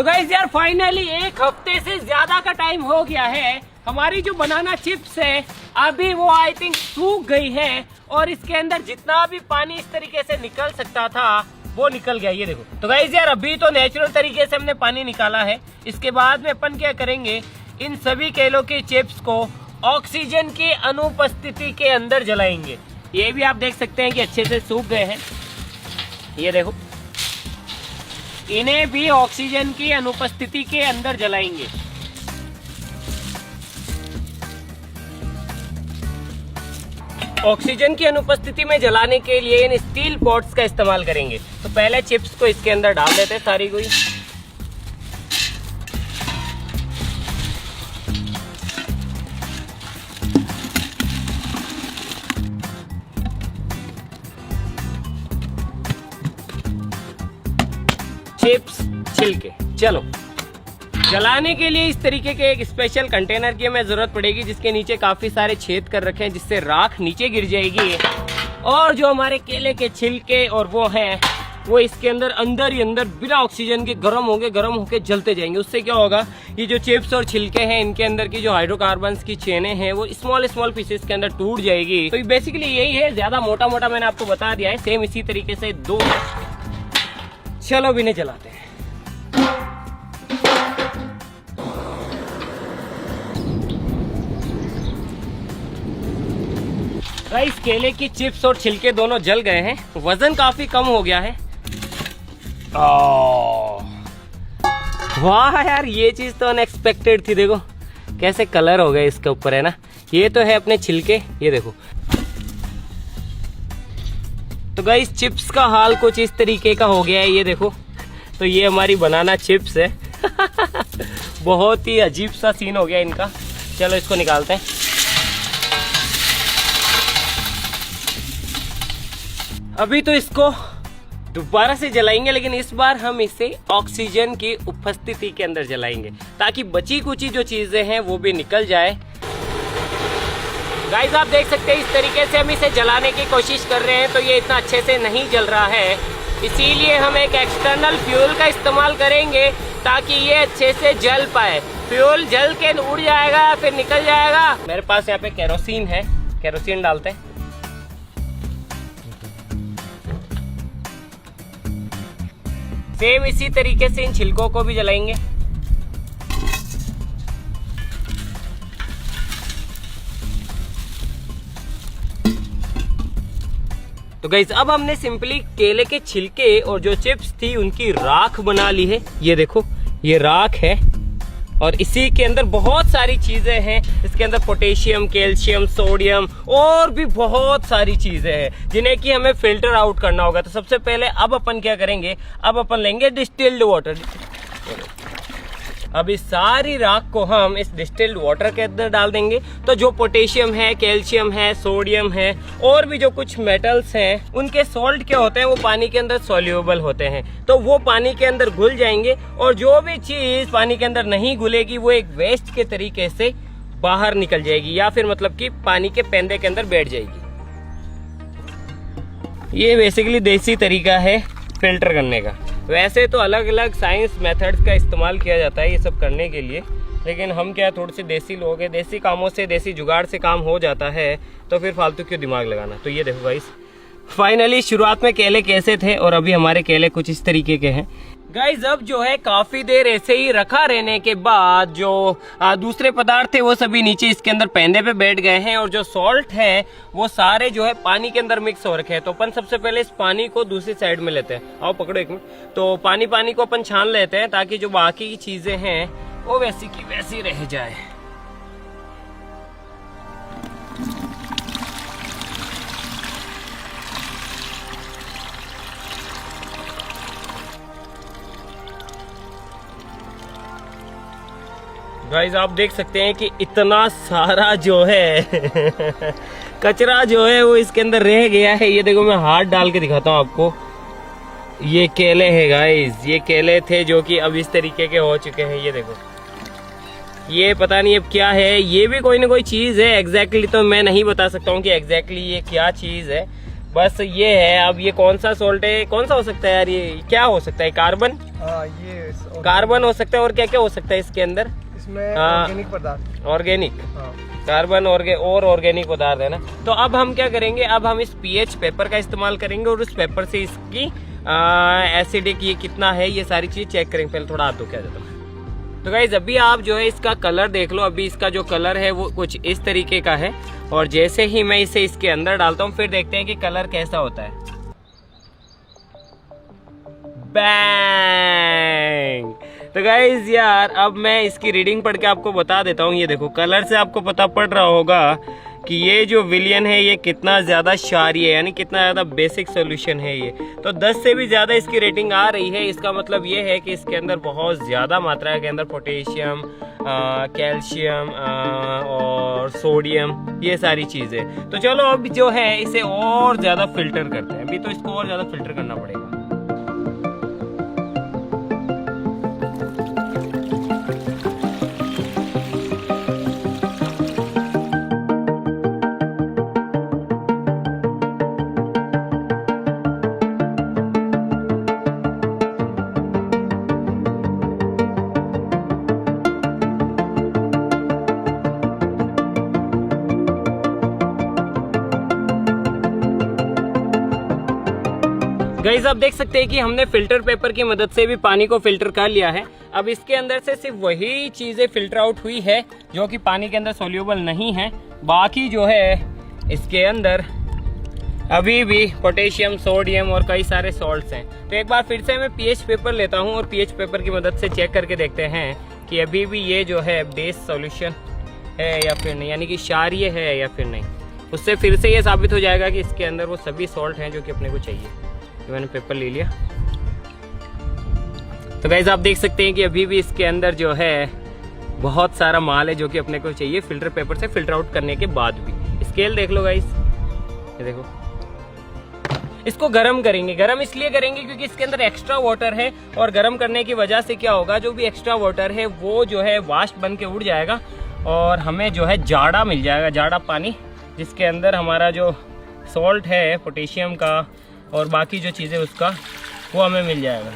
तो गाइस यार फाइनली एक हफ्ते से ज्यादा का टाइम हो गया है। हमारी जो बनाना चिप्स है अभी वो आई थिंक सूख गई है और इसके अंदर जितना भी पानी इस तरीके से निकल सकता था वो निकल गया। ये देखो। तो गाइस यार अभी तो नेचुरल तरीके से हमने पानी निकाला है। इसके बाद में अपन क्या करेंगे, इन सभी केलों के चिप्स को ऑक्सीजन की अनुपस्थिति के अंदर जलाएंगे। ये भी आप देख सकते हैं कि अच्छे से सूख गए हैं। ये देखो, इन्हें भी ऑक्सीजन की अनुपस्थिति के अंदर जलाएंगे। ऑक्सीजन की अनुपस्थिति में जलाने के लिए इन स्टील पॉट्स का इस्तेमाल करेंगे। तो पहले चिप्स को इसके अंदर डाल देते हैं सारी कोई। चिप्स छिलके। चलो, जलाने के लिए इस तरीके के एक स्पेशल कंटेनर की हमें जरूरत पड़ेगी जिसके नीचे काफी सारे छेद कर रखे हैं जिससे राख नीचे गिर जाएगी और जो हमारे केले के छिलके और वो हैं वो इसके अंदर ही अंदर बिना ऑक्सीजन के गर्म होके जलते जाएंगे। उससे क्या होगा, ये जो चिप्स और छिलके हैं इनके अंदर की जो हाइड्रोकार्बन्स की चेनें हैं वो स्मॉल पीसेस के अंदर टूट जाएगी। तो बेसिकली यही है, ज्यादा मोटा मैंने आपको बता दिया है। सेम इसी तरीके से दो। चलो भी नहीं चलाते हैं। गाइस केले की चिप्स और छिलके दोनों जल गए हैं। वजन काफी कम हो गया है। वाह यार, ये चीज तो अनएक्सपेक्टेड थी। देखो कैसे कलर हो गए इसके ऊपर, है ना। ये तो है अपने छिलके। ये देखो। तो गाइस चिप्स का हाल कुछ इस तरीके का हो गया है। ये देखो। तो ये हमारी बनाना चिप्स है। बहुत ही अजीब सा सीन हो गया इनका। चलो इसको निकालते हैं। अभी तो इसको दोबारा से जलाएंगे, लेकिन इस बार हम इसे ऑक्सीजन की उपस्थिति के अंदर जलाएंगे ताकि बची कुची जो चीजें हैं वो भी निकल जाए। गाइस आप देख सकते हैं इस तरीके से हम इसे जलाने की कोशिश कर रहे हैं तो ये इतना अच्छे से नहीं जल रहा है। इसीलिए हम एक एक्सटर्नल फ्यूल का इस्तेमाल करेंगे ताकि ये अच्छे से जल पाए। फ्यूल जल के उड़ जाएगा फिर निकल जाएगा। मेरे पास यहाँ पे केरोसिन है, केरोसिन डालते हैं। सेम इसी तरीके से इन छिलकों को भी जलाएंगे। तो गाइस अब हमने सिंपली केले के छिलके और जो चिप्स थी उनकी राख बना ली है। ये देखो, ये राख है और इसी के अंदर बहुत सारी चीजें हैं। इसके अंदर पोटेशियम, कैल्शियम, सोडियम और भी बहुत सारी चीजें हैं जिन्हें कि हमें फिल्टर आउट करना होगा। तो सबसे पहले अब अपन क्या करेंगे, अब अपन लेंगे डिस्टिल्ड वाटर। अब इस सारी राख को हम इस डिस्टिल्ड वाटर के अंदर डाल देंगे। तो जो पोटेशियम है, कैल्शियम है, सोडियम है और भी जो कुछ मेटल्स हैं उनके सॉल्ट क्या होते हैं वो पानी के अंदर सोल्यूबल होते हैं। तो वो पानी के अंदर घुल जाएंगे और जो भी चीज पानी के अंदर नहीं घुलेगी वो एक वेस्ट के तरीके से बाहर निकल जाएगी या फिर मतलब कि पानी के पेंदे के अंदर बैठ जाएगी। ये बेसिकली देसी तरीका है फिल्टर करने का। वैसे तो अलग अलग साइंस मेथड्स का इस्तेमाल किया जाता है ये सब करने के लिए, लेकिन हम क्या थोड़े से देसी लोग हैं, देसी कामों से, देसी जुगाड़ से काम हो जाता है तो फिर फालतू क्यों दिमाग लगाना। तो ये देखो गाइस, फाइनली शुरुआत में केले कैसे थे और अभी हमारे केले कुछ इस तरीके के हैं। गाइस अब जो है काफी देर ऐसे ही रखा रहने के बाद जो दूसरे पदार्थ थे वो सभी नीचे इसके अंदर पेंदे पे बैठ गए हैं और जो सॉल्ट है वो सारे जो है पानी के अंदर मिक्स हो रखे हैं। तो अपन सबसे पहले इस पानी को दूसरी साइड में लेते हैं। आओ पकड़ो एक मिनट। तो पानी को अपन छान लेते हैं ताकि जो बाकी की चीजें हैं वो वैसी की वैसी रह जाए। गाइस आप देख सकते हैं कि इतना सारा जो है कचरा जो है वो इसके अंदर रह गया है। ये देखो, मैं हाथ डाल के दिखाता हूँ आपको। ये केले हैं गाइस, ये केले थे जो कि अब इस तरीके के हो चुके हैं। ये देखो, ये पता नहीं अब क्या है। ये भी कोई ना कोई चीज है। एग्जैक्टली तो मैं नहीं बता सकता हूँ कि एग्जैक्टली ये क्या चीज है, बस ये है। अब ये कौन सा सॉल्ट है, कौन सा हो सकता है यार, ये क्या हो सकता है? कार्बन, ये कार्बन हो सकता है। और क्या क्या हो सकता है इसके अंदर? इसमें ऑर्गेनिक पदार्थ, ऑर्गेनिक, कार्बन और ऑर्गेनिक पदार्थ है ना। तो अब हम क्या करेंगे, अब हम इस पीएच पेपर का इस्तेमाल करेंगे और उस पेपर से इसकी एसिडिक ये कितना है ये सारी चीज चेक करेंगे। पहले थोड़ा हाथ धो के आ जाता हूं। तो गाइज अभी आप जो है इसका कलर देख लो। अभी इसका जो कलर है वो कुछ इस तरीके का है और जैसे ही मैं इसे इसके अंदर डालता हूँ फिर देखते हैं कि कलर कैसा होता है। बैंग। तो गाइज यार अब मैं इसकी रीडिंग पढ़ के आपको बता देता हूँ। ये देखो कलर से आपको पता पड़ रहा होगा कि ये जो विलियन है ये कितना ज़्यादा क्षारीय है, यानी कितना ज़्यादा बेसिक सॉल्यूशन है ये। तो 10 से भी ज़्यादा इसकी रेटिंग आ रही है। इसका मतलब ये है कि इसके अंदर बहुत ज़्यादा मात्रा के अंदर पोटेशियम, कैल्शियम और सोडियम, ये सारी चीज़ें। तो चलो अब जो है इसे और ज़्यादा फिल्टर करते हैं। अभी तो इसको और ज़्यादा फिल्टर करना पड़ेगा। गाइस आप देख सकते हैं कि हमने फिल्टर पेपर की मदद से भी पानी को फिल्टर कर लिया है। अब इसके अंदर से सिर्फ वही चीजें फिल्टर आउट हुई है जो कि पानी के अंदर सोल्यूबल नहीं है। बाकी जो है इसके अंदर अभी भी पोटेशियम, सोडियम और कई सारे सॉल्ट्स हैं। तो एक बार फिर से मैं पीएच पेपर लेता हूं और पीएच पेपर की मदद से चेक करके देखते हैं कि अभी भी ये जो है बेस सॉल्यूशन है या फिर नहीं, यानी कि क्षारीय है या फिर नहीं। उससे फिर से ये साबित हो जाएगा कि इसके अंदर वो सभी सॉल्ट हैं जो कि अपने को चाहिए। मैंने पेपर ले लिया। तो गाइस आप देख सकते हैं कि अभी भी इसके अंदर जो है बहुत सारा माल है जो कि अपने को चाहिए फिल्टर पेपर से फिल्टर आउट करने के बाद भी। स्केल देख लो गाइस, ये देखो। इसको गर्म करेंगे। गर्म इसलिए करेंगे क्योंकि इसके अंदर एक्स्ट्रा वाटर है और गर्म करने की वजह से क्या होगा, जो भी एक्स्ट्रा वाटर है वो जो है वाष्प बन के उड़ जाएगा और हमें जो है जाड़ा मिल जाएगा, जाड़ा पानी, जिसके अंदर हमारा जो सॉल्ट है पोटेशियम का और बाकी जो चीज़ें उसका वो हमें मिल जाएगा।